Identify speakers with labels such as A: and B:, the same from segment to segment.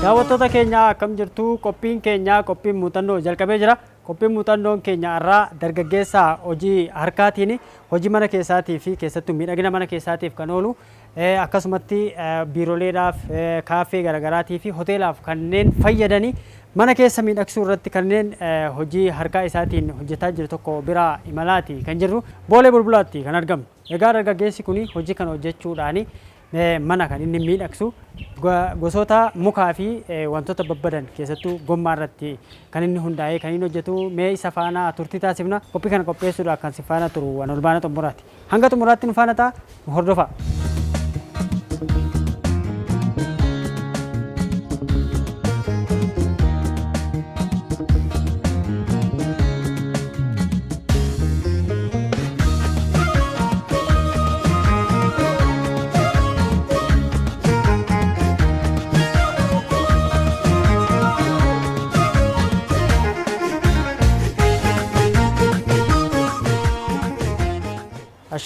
A: Daawwattoota keenya akkam jirtu qophiin keenya qophiin muuxannoo jalqabee jira. Qophiin muuxannoon keenya irraa dargaggeessa hojii harkaatiin hojii mana keessaatii fi keessattuu miidhagina mana keessaatiif kan oolu akkasumatti biirooleedhaaf kaaffee garaagaraatii fi hoteelaaf kanneen fayyadanii mana keessa miidhagsuu irratti kanneen hojii harkaa isaatiin hojjetaa jiru tokko bira imalaati kan jirru Boolee Bulbulaatti kan argamu. Egaa dargaggeessi kun hojii kana hojjechuudhaan mana kan inni miidhagsu gosoota mukaa fi wantoota babbadan keessattuu gommaa irratti kan inni hundaa'ee kan inni hojjetu mee isa faana turtii taasifna. Qophii kana qopheessuudhaaf kan si faana turu waan olbaana xumuraati. Hanga xumuraatti nu faana ta'a nu hordofaa.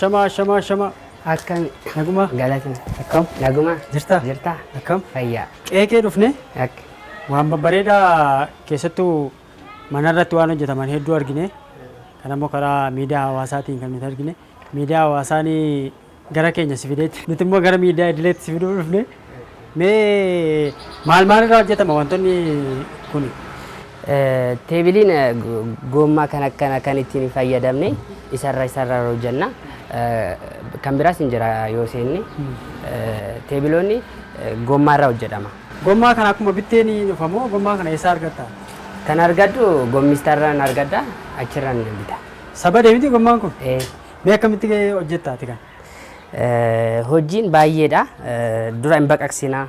A: Shama.
B: Akkam
A: naguma
B: galatin
A: akkam
B: naguma
A: jirta akkam
B: fayyaa
A: qeeqee dhufne
B: ak
A: waan babbareedaa keessattuu mana irratti waan hojjetaman hedduu argine kan ammoo karaa miidiyaa hawaasaatiin kan nuti argine miidiyaa hawaasaanii gara keenya si fideetti nuti immoo gara miidiyaa idileetti si fiduu dhufne mee maal irraa hojjetama wantoonni kun
B: teebiliin gommaa kan ittiin fayyadamne isarra hojjenna kan biraas hin jira yoo seenne teebiloonni gommaa irraa hojjetama.
A: Gommaa kana akkuma bitteen dhufamoo gommaa kana eessaa argatta?
B: Kan argaddu gommistarraan argadda achirraan bita.
A: Sabadee miti gommaan kun? Mee akkamitti hojjettaati kan?
B: Hojiin baay'eedha. Dura hin baqaqsinaa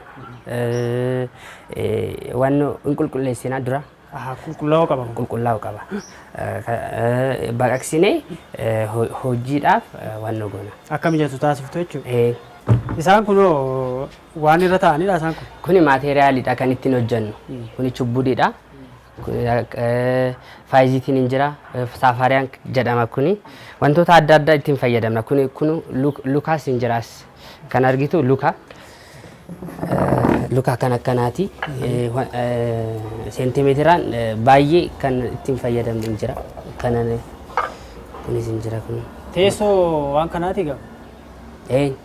B: waan hin qulqulleessinaa dura. Qulqullaa'uu qaba. Baqaqsinee hojiidhaaf waan nu goona.
A: Akka mijatu taasiftu jechuudha. Isaan kun waan irra taa'anidha isaan kun?
B: Kuni maateriyaaliidha kan ittiin hojjennu. Kuni chubbuudidha. Faayiziitiin hin jira. Saafaariyaan jedhama kuni. Wantoota adda addaa ittiin fayyadamna. Kuni lukaas hin jiraas. Kan argitu luka. Luka kan akkanaati. Seentimeetiraan baay'ee kan ittiin fayyadamnu hin jira. Kanan kunis hin jira kun.
A: Teessoo waan kanaati gaba?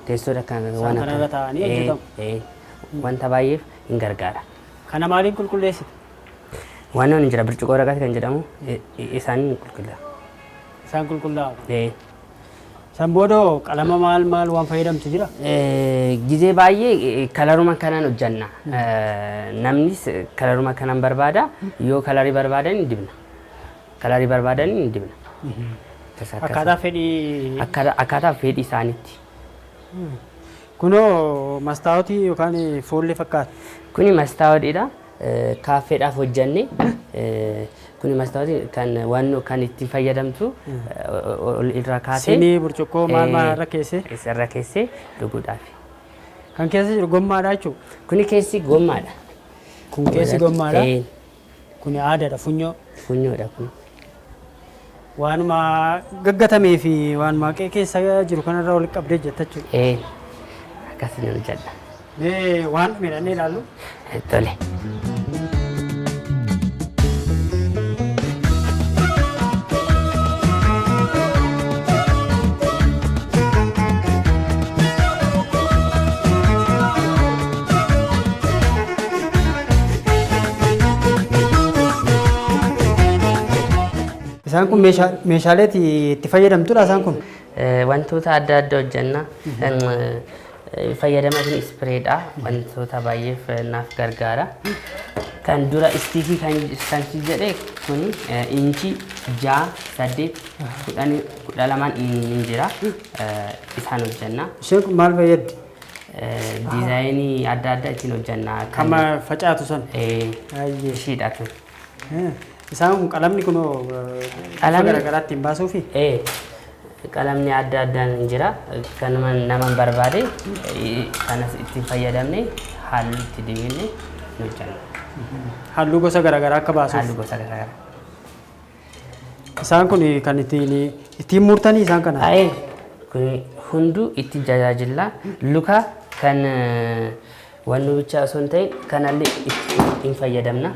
B: Teessoodha kan
A: waan kanarra taa'anii hojjetamu.
B: Wanta baay'eef hin gargaara.
A: Kana maaliin qulqulleessite?
B: Waan hin jira birciqoo waraqaati kan jedhamu isaan qulqullaa.
A: Isaan qulqullaa'u. San booda qalama maal waan fayyadamtu jira?
B: Gizee baay'ee kalaruma kanaan hojjanna. Namnis kalaruma kanaan barbaada. Yoo kalarii barbaadan hin dibna. Kalarii barbaadan hin dibna. Akkaataa fedhii isaaniitti.
A: Kunoo mastaawotii yookaan foollee fakkaata?
B: Kuni mastaawotiidha. Kaaffeedhaaf hojjanne. Kuni mastaawotii kan itti fayyadamtu irra kaasee.
A: Sinii burcuqqoo maal irra keessee?
B: Irra keessee dhuguudhaaf.
A: Kan keessa jiru gommaadha jechuudha?
B: Kuni keessi gommaadha.
A: Kun keessi gommaadha? Kuni aadaadha funyoo?
B: Funyoodha kun.
A: Waanuma gaggatamee fi waanuma keessa jiru kanarra wal qabdee jettachuudha?
B: Akkasii hojjedha.
A: Mee waan midhannee ilaallu?
B: Tole.
A: Isaan kun meeshaalee itti fayyadamtudha isaan kun?
B: Wantoota adda addaa hojjenna. Fayyadama kun ispreedha. Wantoota baay'eef naaf gargaara. Kan dura istiikii kan si jedhe kuni inchi 6, 8, 12 hin jira. Isaan hojjenna.
A: Isheen kun maal fayyaddi?
B: Diizaayinii adda addaa ittiin hojjenna.
A: Kama facaatu san?
B: Ishiidha kun.
A: Isaan kun qalamni kun garaagaraa ittiin baasuufi?
B: Qalamni adda addaan hin jira. Kan nama barbaade kanas ittiin fayyadamne halluu itti dibinne nu hojjenna.
A: Halluu gosa garaagaraa akka baasuuf?
B: Halluu gosa garaagaraa.
A: Isaan kun kan ittiin murtanii isaan kana?
B: Kun hunduu itti tajaajila. Luka kan wannu bicha osoo hin ta'in kanallee ittiin fayyadamna.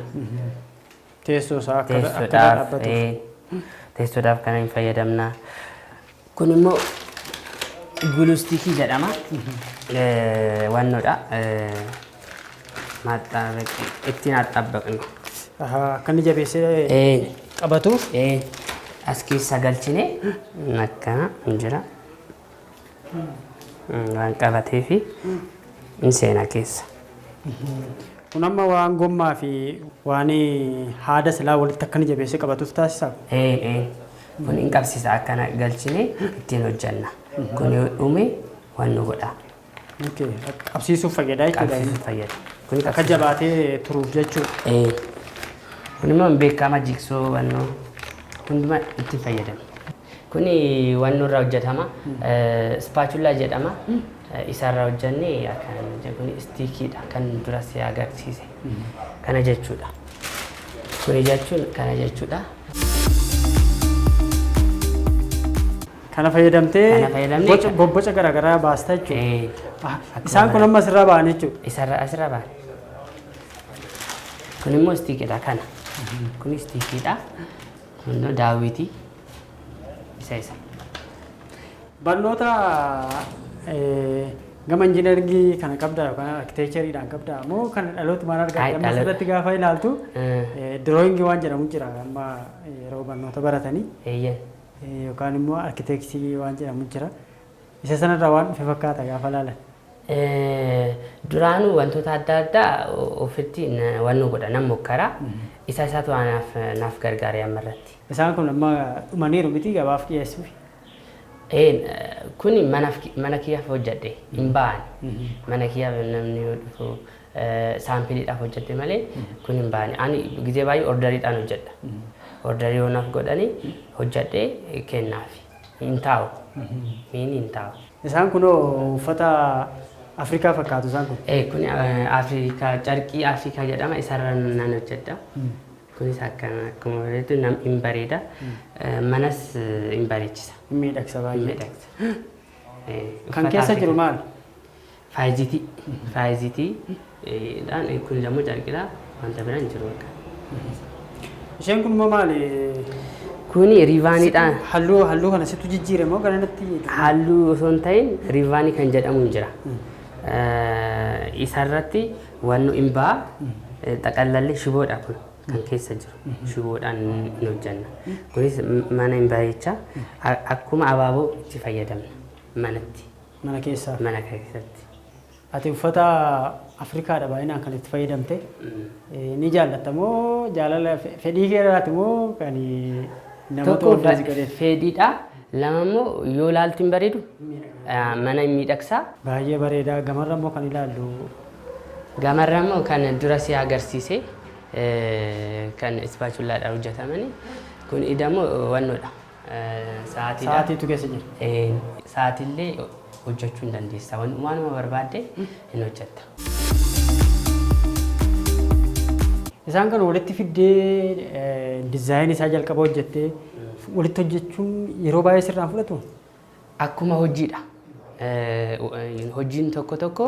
A: Teessoo isaa akka
B: Teessoodhaaf
A: dhaabbatuuf.
B: teessoodhaaf kana hin fayyadamna. Kun immoo gulustiikii jedhama. Wannoodha. Ittiin haxxabbaqnu.
A: Akka inni jabeessee qabatuuf.
B: As keessa galchine akkana hin jira. Waan qabatee fi hin seena keessa.
A: Kun amma waan gommaa fi waan haada silaa walitti akka inni jabeessee qabatuuf taasisaa?
B: Kun hin qabsiisa akkana galchine ittiin hojjanna. Kun yoo dhume waan nu godha.
A: Qabsiisuuf fayyada jechuudha.
B: Qabsiisuuf fayyada.
A: Akka jabaatee turuuf jechuudha.
B: Kun immoo beekama jiksoo wannoo hundumaa itti fayyadamu. Kun wannoo irraa hojjetama. Spaachullaa jedhama. Isarraa hojjannee kan kun istiikiidha kan dura si agarsiise. Kana jechuudha. Kun jechuun kana jechuudha.
A: Kana fayyadamtee bobboca garaagaraa baasta jechuudha. Isaan kun amma asirraa ba'an jechuudha.
B: Asirraa ba'an. Kun immoo istiikiidha kana. Kun istiikiidha. Kun daawwitii isa.
A: Barnoota gama injiinaringii kana qabdaa yookaan arkiteekchariidhaan qabdaa moo kan dhaloota maal argaa asirratti gaafa ilaaltu dirooyingii waan jedhamu jira amma yeroo barnoota baratanii yookaan immoo arkiteekcharii waan jedhamu jira. Isa sanarraa waan dhufe fakkaata gaafa ilaalan.
B: Duraanuu wantoota adda addaa ofitti wannu godha nan mokkara. Isa isaatu naaf gargaare ammarratti.
A: Isaan kun amma dhumaniiru miti gabaaf dhiyeessuuf.
B: Kun mana kiyyaaf hojjedhe hin ba'an. Mana kiyyaaf namni yoo dhufu saampiliidhaaf hojjedhe malee kun hin ba'an. Ani gizee baay'ee orderiidhaan hojjedha. Orderii yoo naaf godhanii hojjedhee kennaaf. Hin taa'u. Miini hin taa'u.
A: Isaan kun uffata Afrikaa fakkaatu isaan kun?
B: Kun Afrikaa carqii Afrikaa jedhama isarra nan hojjedha. Kunis akkuma beektu hin bareeda. Manas hin bareechisa.
A: Miidhagsa baay'ee.
B: Miidhagsa.
A: Kan keessa jiru maal?
B: Faayizitii. Faayizitiidhaan kun immoo carqiidha. Wanta biraan jiru.
A: Isheen kun immoo maali?
B: Kuni riivaaniidhaan.
A: Halluu kana situ jijjiire moo kanatti?
B: Halluu osoo hin ta'in riivaanii kan jedhamu jira. Isarratti wannu hin ba'a. Xaqallallee shiboodha kun. Kan keessa jiru shiboodhaan hin hojjanna. Kunis mana hin bareecha akkuma abaaboo itti fayyadamna manatti.
A: Mana keessaa?
B: Mana keessatti.
A: Ati uffata Afrikaadha baay'inaan kan itti fayyadamte ni jaallatta moo jaalala fedhii keeraati moo kan namoota hundaa si godheef?
B: Fedhiidha. Lama immoo yoo ilaaltu hin bareedu mana hin miidhagsaa.
A: Baay'ee bareeda. Gamarra immoo kan ilaallu.
B: Gamarra immoo kan dura si agarsiise. Kan ispaachullaadhaan hojjetamanii kun idammoo wannoodha.
A: Sa'aatiitu keessa jira.
B: Sa'aatiillee hojjechuu hin dandeessa. Waanuma barbaadde hin hojjetta.
A: Isaan kan walitti fiddee diizaayinii isaa jalqaba hojjettee walitti hojjechuun yeroo baay'ee sirraan fudhatu?
B: Akkuma hojiidha. Hojiin tokko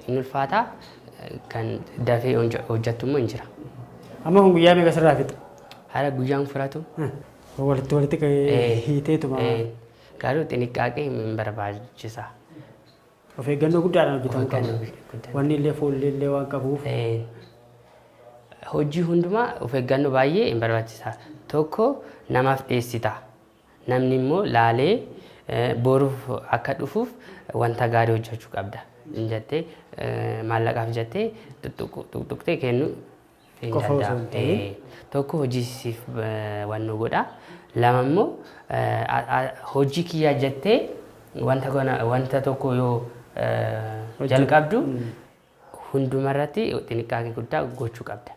B: hin ulfaata. Kan dafee hojjettu immoo hin jira.
A: Amma kun guyyaa meeqa sirraa fixa?
B: Haala guyyaan fudhatu.
A: Walitti hiiteetuma.
B: Garuu xinniqqaaqee hin barbaachisa.
A: Of eeggannoo guddaadhaan hojjetamuu qaba. Wanni illee fuulli illee waan qabuuf.
B: Hojii hundumaa of eeggannoo baay'ee hin barbaachisa. Tokko namaaf dhiyeessita. Namni immoo laalee boruuf akka dhufuuf wanta gaarii hojjechuu qabda. Jettee maallaqaaf jettee tuqtuqtee kennu hin danda'amu. Tokko hojii siif wannu godha. Lama immoo hojii kiyyaa jettee wanta tokko yoo jalqabdu hundumarratti xinniqqaaqee guddaa gochuu qabda.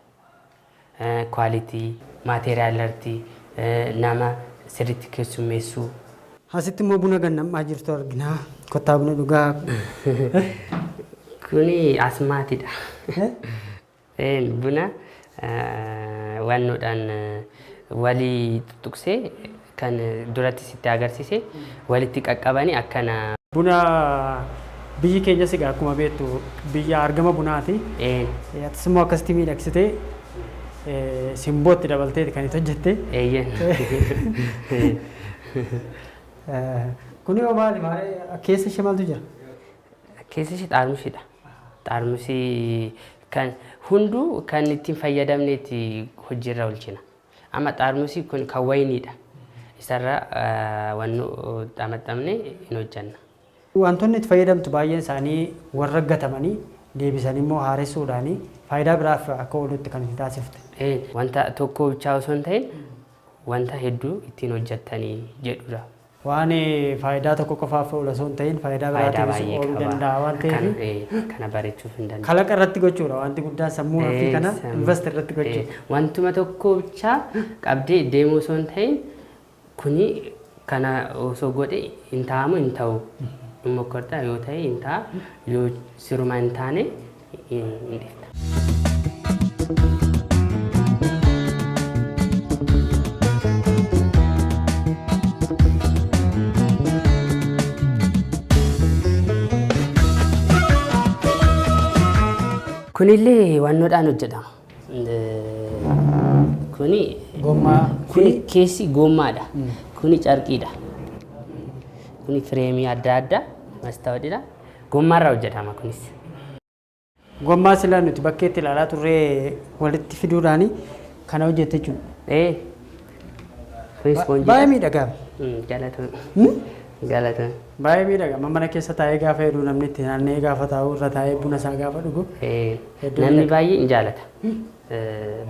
B: Kwaalitii, maateeriyaalirratti nama sirriitti keessummeessuu.
A: Asitti immoo buna gannamaa jirtu argina. Kottaa buna dhugaa.
B: Kuni asmaatiidha. Buna wannoodhaan walii tuttuqsee kan duratti sitti agarsiise walitti qaqqabanii akkana.
A: Buna biyyi keenyas egaa akkuma beektu biyya argama bunaati. Atis immoo akkasitti miidhagsitee simbootti dabalteeti kan itti hojjette. Kuni yoo maali keessa ishee maaltu jira?
B: Keessa ishee xaarmusiidha. Xaarmusii kan hunduu kan ittiin fayyadamneeti hojiirra oolchina. Amma xaarmusii kun kan wayiniidha. Isarraa wannu xamaxamne hin hojjanna.
A: Wantoonni itti fayyadamtu baay'een isaanii warra gatamanii deebisanii immoo haaressuudhaanii faayidaa biraaf akka oolutti kan taasifte.
B: Wanta tokko bichaa osoo hin ta'in wanta hedduu ittiin hojjettanii jedhudha.
A: Waan faayidaa tokko qofaaf oolu osoo hin ta'in faayidaa biraatiifis ooluu danda'a waan ta'eef
B: kana bareechuuf hin danda'u.
A: Kalaqa irratti gochuudha wanti guddaan sammuu ofii kana invest irratti gochuudha.
B: Wantuma tokko bichaa qabdee deemuu osoo hin ta'in kuni kana osoo godhe hin ta'amu hin ta'u. Mokkortaa yoo ta'e hin ta'a yoo siruma hin taane hin dhifta. Kunillee wannoodhaan hojjetama. Kuni
A: gommaa.
B: Kuni keessi gommaadha. Kuni carqiidha. Kuni fireemii adda addaa mastaawoodha. Gommaarraa hojjetama kunis.
A: Gommaa silaa nuti bakkeetti ilaalaa turree walitti fiduudhaani kana hojjette jechuudha. Baay'ee miidhagaa.
B: Galatoon.
A: Baay'ee miidhagaa. Mana keessa taa'ee gaafa heduu namni itti naanna'ee gaafa taa'u irra taa'ee buna isaa gaafa dhugu.
B: Namni baay'ee hin jaalata.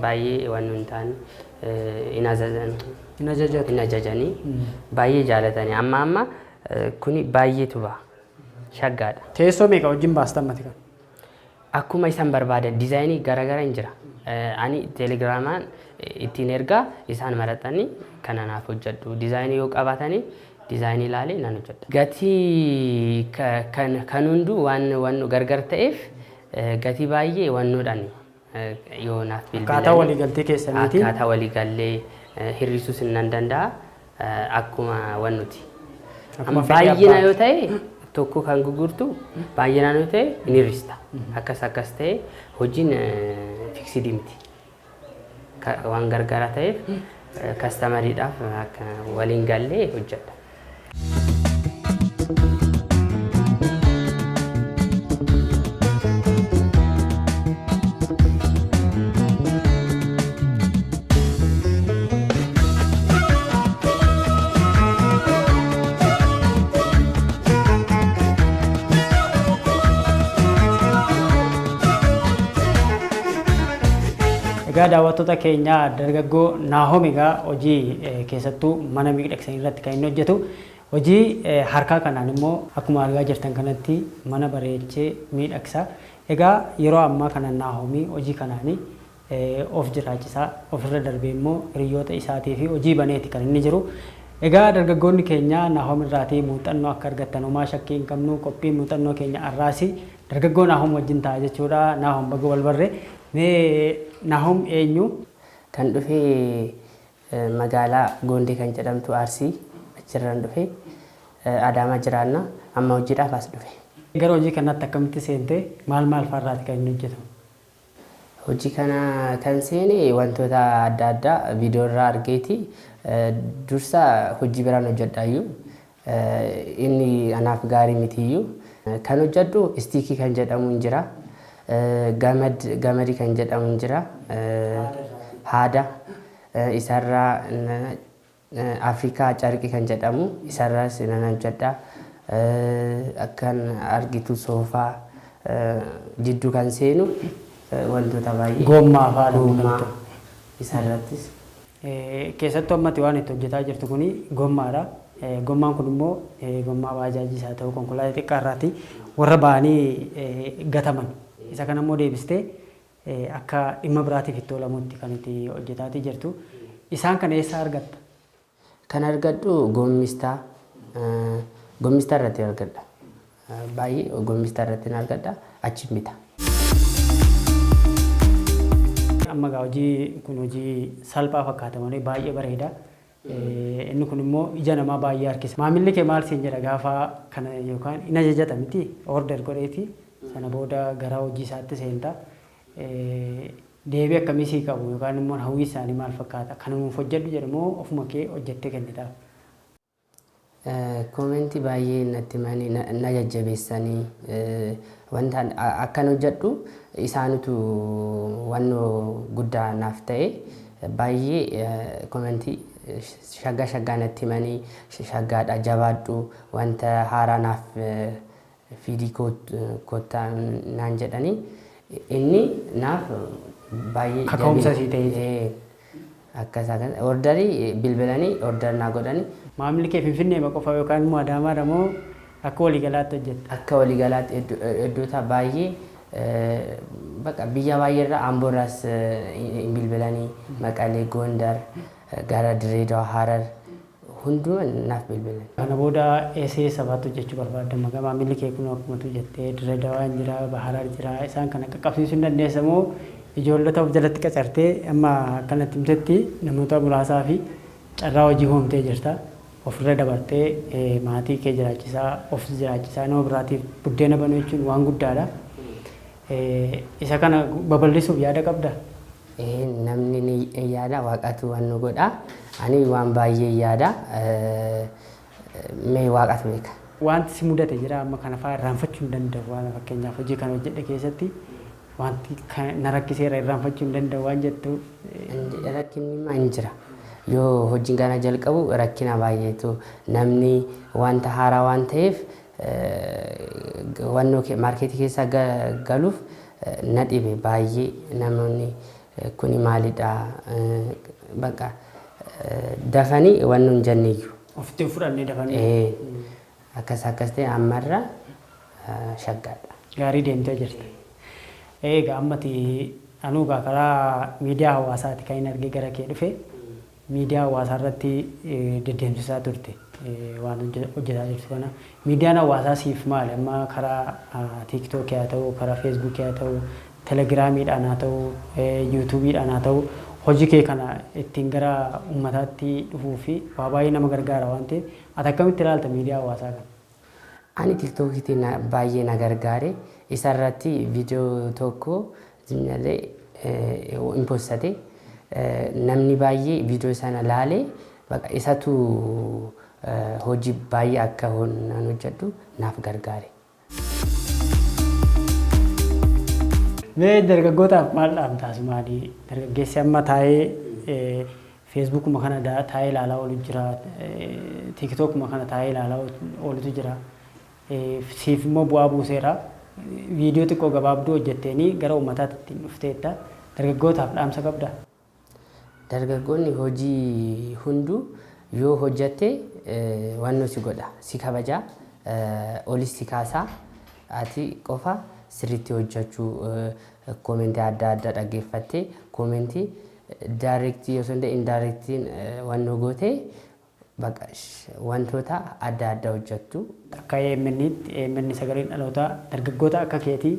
B: Baay'ee waan hin taane hin ajajanii baay'ee jaalatanii amma kuni baay'eetu ba'a. Shaggaadha.
A: Teessoo meeqa wajjin baastan mati kan?
B: Akkuma isaan barbaadan diizaayinii garaagara hin jira. Ani teelegiraamaan ittiin ergaa isaan maratanii kana naaf hojjedhu. Diizaayinii yoo qabaatanii diizaayinii ilaalee nan hojjedha. Gatii kan hunduu waan gargar ta'eef gatii baay'ee wannoodhaan yoo naaf bilbilan.
A: Akkaataa waliigaltee keessaniiti.
B: Akkaataa waliigallee hir'isuus hin danda'a akkuma wannuti. Baay'ina yoo ta'e tokko kan gurgurtu baay'inaan yoo ta'e ni hir'ista. Akkas ta'e hojiin fiksidi miti. Waan gargara ta'eef kastamariidhaaf akka waliin gallee hojjedha.
A: Egaa daawwattoota keenya dargaggoo Naahom egaa hojii keessattuu mana miidhagsanii irratti kan inni hojjetu hojii harkaa kanaan immoo akkuma argaa jirtan kanatti mana bareechee miidhagsa. Egaa yeroo ammaa kana Naahomii hojii kanaanii of jiraachisaa ofirra darbee immoo hiriyoota isaatii fi hojii baneeti kan inni jiru. Egaa dargaggoonni keenya Naahom irraatii muuxannoo akka argattan homaa shakkii hin qabnu qophii muuxannoo keenya arraasi dargaggoo Naahom wajjin ta'a jechuudha. Naahom baga wal barre. Naahom eenyu?
B: Kan dhufee magaalaa Gondee kan jedhamtu Arsii achirraan dhufee Adaamaa jiraanna amma hojiidhaaf as dhufe.
A: Gara hojii kanatti akkamitti seentee maal farraati kan inni hojjetamu?
B: Hojii kana kan seene wantoota adda addaa viidiyoo irraa argeeti. Dursa hojii biraan hojjedhaayyuu inni anaaf gaarii mitiyyuu. Kan hojjedhu istiikii kan jedhamu hin jira. Gamadi kan jedhamu jira. Haada isarraa Afrikaa carqii kan jedhamu isarraas nan hojjedha. Akkan argitu soofaa jidduu kan seenu wantoota baay'ee.
A: Gommaa fa'aa
B: isarrattis.
A: Keessattuu ammatti waan itti hojjetaa jirtu kuni gommaadha. Gommaan kun immoo gommaa baajaajii isaa ta'uu konkolaataa xiqqaa irraati warra ba'anii gataman. Isa kana immoo deebistee akka dhimma biraatiif itti oolamutti kan itti hojjetaatii jirtu. Isaan kana eessaa argatta?
B: Kan argadhu gommistaa irratti argadha. Baay'ee gommistaa irratti argadha. Achi bita.
A: Amma egaa hojii kun hojii salphaa fakkaata malee baay'ee bareeda. Inni kun immoo ija namaa baay'ee harkisa. Maamilli kee maal siin jedha gaafa kana yookaan hin ajajata miti order godheeti sana booda gara hojii isaatti seenta. Deebii akkamii sii qabu yookaan immoo hawwii isaanii maal fakkaata? Kanumaaf hojjedhu jedhamoo ofuma kee hojjettee kennitaaf?
B: Koomenti baay'ee natti himanii na jajjabeessanii wanta akkan hojjedhu isaanitu wannoo guddaa naaf ta'e baay'ee koomenti shaggaa natti himanii shaggaadha jabaadhu wanta haaraa naaf fiidii kottaa naan jedhanii inni naaf baay'ee
A: kaka'umsa sii ta'e.
B: Akkasa kan orderii bilbilanii order naa godhanii.
A: Maamilli kee Finfinnee qofa yookaan immoo Adaamaadha moo akka waliigalaatti hojjetta?
B: Akka waliigalaatti iddoota baay'ee bakka biyya baay'eerraa Amboorraas hin bilbilanii Maqalee, Gondar, gara Dirreedawaa, Harar hunduma naaf bilbilan.
A: Kana booda eessee sabaatti hojjechuu barbaadda? Maqaa maamilli kee kun akkumatu jettee Dirreedawaa jira, Harar jira isaan kana qaqqabsiisuu hin dandeessa moo ijoollota of jalatti qacartee amma akkanatti himtetti namoota muraasaa fi carraa hojii uumtee jirta. Ofirra dabartee maatii kee jiraachisaa, of jiraachisaa nama biraatiif buddeena banuu jechuun waan guddaadha. Isa kana babal'isuuf yaada qabdaa?
B: Namni ni yaada waaqatu waan nu godha. Ani waan baay'ee yaada. Mee waaqatu beeka.
A: Wanti si mudate jira amma kana fa'aa irraanfachuu hin danda'u waan fakkeenyaaf hojii kana hojjedhe keessatti wanti na rakkiseera irraanfachuu hin danda'u waan jettu.
B: Rakkinni maa hin jira. Yoo hojiin kana jalqabu rakkina baay'eetu namni wanta haaraa waan ta'eef wannoo maarkeetii keessa galuuf na dhibe baay'ee namoonni kuni maalidha bakka dafanii wannoo hin jenneeyyu.
A: Ofitti fudhannee dafanii.
B: Akkas ta'e ammarra shaggaadha.
A: Gaarii deemtee jirta. Egaa ammati anuugaa karaa miidiyaa hawaasaati kan hin argee gara kee dhufe. Miidiyaa hawaasaa irratti deddeemsisaa turte waan hojjetaa jirtu kana. Miidiyaan hawaasaa siif maali? Amma karaa tiiktookii haa ta'u, karaa feesbuukii haa ta'u, telegiraamiidhaan haa ta'u, yuutuubiidhaan haa ta'u hojii kee kana ittiin gara uummataatti dhufuu fi waa baay'ee nama gargaara waan ta'eef ati akkamitti ilaalta miidiyaa hawaasaa kana?
B: Ani tiiktookiitiin baay'ee na gargaare. Isarratti viidiyoo tokko zimnallee hin postate. Namni baay'ee viidiyoo sana laalee isatu hojii baay'ee akka hojjedhu naaf gargaare.
A: Mee dargaggootaaf maal dhaamtaas maali? Dargaggeessi amma taa'ee feesbuukuma kana taa'ee ilaalaa oolu jira, tiiktookuma kana taa'ee ilaalaa oolutu jira. Siif immoo bu'aa buuseera. Viidiyoo xiqqoo gabaabduu hojjetteenii gara uummataatti ittiin dhufteetta. Dargaggootaaf dhaamsa qabdaa?
B: Dargaggoonni hojii hunduu yoo hojjette wannoo si godha, si kabaja, olis si kaasaa, ati qofa sirriitti hojjechuu koomentii adda addaa dhaggeeffattee koomentii daayirektii osoo hin ta'in indaayirektiin wannoo gootee wantoota adda addaa hojjettu.
A: Akka EMNitti EMN sagaleen dhalootaa dargaggoota akka keetii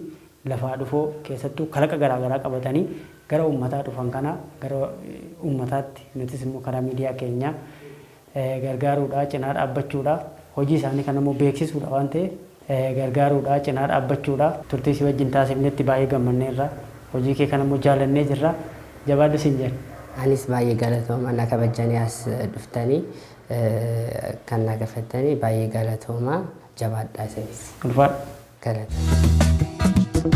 A: lafaa dhufoo keessattuu kalaqa garaagaraa qabatanii gara uummataa dhufan kana gara uummataatti nutis immoo karaa miidiyaa keenya gargaaruudhaa cinaa dhaabbachuudhaa hojii isaanii kana immoo beeksisuudha waan ta'eef gargaaruudhaa cinaa dhaabbachuudhaa turtii si wajjin taasifnetti baay'ee gammanneerra hojii kee kana immoo jaallannee jirra jabaadhu siin jenna.
B: Anis baay'ee galatooma na kabajanii as dhuftanii kan na gaafatanii baay'ee galatooma jabaadhaa isinis.
A: Ulfaadha.
B: Galatooma.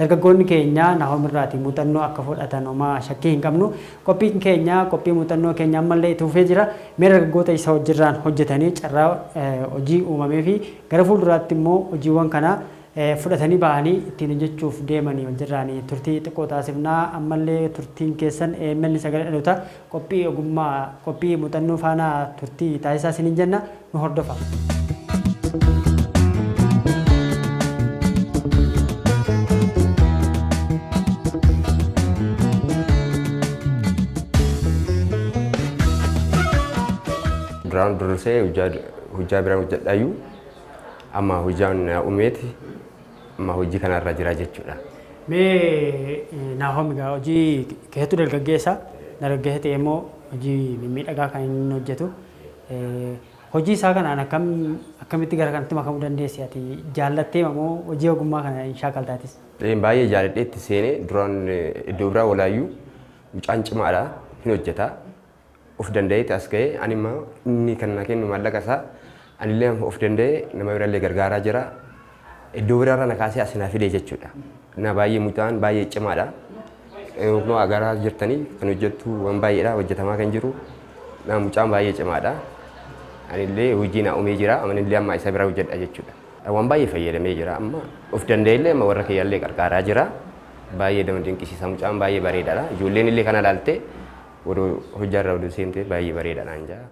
A: Dargaggoonni keenya Naahom irraatii muuxannoo akka fudhatan homaa shakkii hin qabnu. Qophiin keenya qophii muuxannoo keenya ammallee itti fufee jira. Mee dargaggoota isa hojirraan hojjetanii carraa hojii uumamee fi gara fuulduraatti immoo hojiiwwan kana fudhatanii bahanii ittiin hojjechuuf deemanii hojirraanii turtii xiqqoo taasifnaa. Ammallee turtiin keessan EMN sagalee dhalootaa qophii ogummaa qophii muuxannoo faana turtii taasisaa isiniin jenna nu hordofa.
C: duraan dursee hojjaa biraan hojjedhayyuu amma hojjaan umeeti amma hojii kanarra jira jechuudha.
A: Mee Naahom egaa hojii keessattuu dargaggeessa ta'e immoo hojii miidhagaa kan inni hojjetu. Hojii isaa kanaan akkamitti gara kanatti makamuu dandeessi ati jaallattee moo hojii ogummaa kana hin shaakaltaatis?
C: Baay'ee jaalladhee itti seenee duraan iddoo biraa walaayyuu mucaan cimaadha hin hojjeta. Of danda'eeti as ga'ee ani immoo inni kan na kennu maallaqa isaa anillee of danda'ee nama birallee gargaaraa jira. Iddoo biraarra na kaasee as na fidee jechuudha. Na baay'ee mucaan baay'ee cimaadha. Kunoo agaraa jirtanii kan hojjettu waan baay'eedha hojjetamaa kan jiru. Na mucaan baay'ee cimaadha. Anillee hojii na uumee jira amanillee amma isa bira hojjedha jechuudha. Waan baay'ee fayyadamee jira amma of danda'ellee amma warra kiyyaallee gargaaraa jira. Baay'ee nama dinqisiisa mucaan baay'ee bareedaadha. Ijoolleen illee kana ilaaltee hojjaarra oduu seentee baay'ee bareedaadha hin jaa.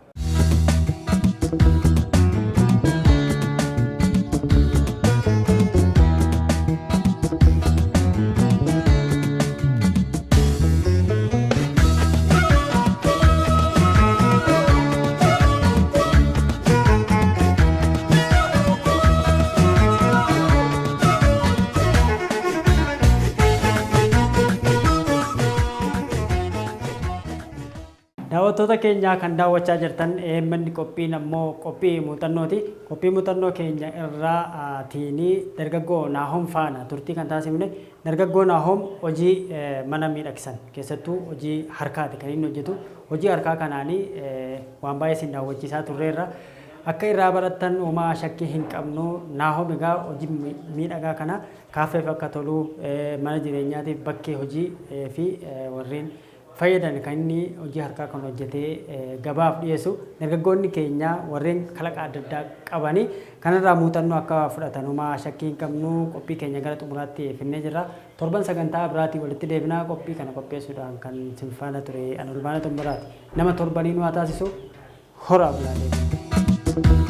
A: Daawwattoota keenya kan daawwachaa jirtan manni qophiin ammoo qophii muuxannooti. Qophii muuxannoo keenya irraa tiinii dargaggoo Naahom faana turtii kan taasifne. Dargaggoo Naahom hojii mana miidhagsan keessattuu hojii harkaati kan inni hojjetu. Hojii harkaa kanaanii waan baay'ee isin daawwachiisaa turreerra. Akka irraa barattan uumaa shakkii hin qabnu Naahom egaa hojii miidhagaa kana kaafeef akka tolu mana jireenyaatiif bakkee hojii fi warreen fayyadan kan inni hojii harkaa kan hojjetee gabaaf dhiyeessu. Dargaggoonni keenya warreen kalaqa adda addaa qabanii kanarraa muuxannoo akka fudhatan uumaa shakkii hin qabnu qophii keenya gara xumuraatti finnee jirra. Torban sagantaa biraatii walitti deebinaa qophii kana qopheessuudhaan kan sinfaana ture Anulbaana Tombiraati. Nama torbanii nu haa taasisu horaa bulaalee.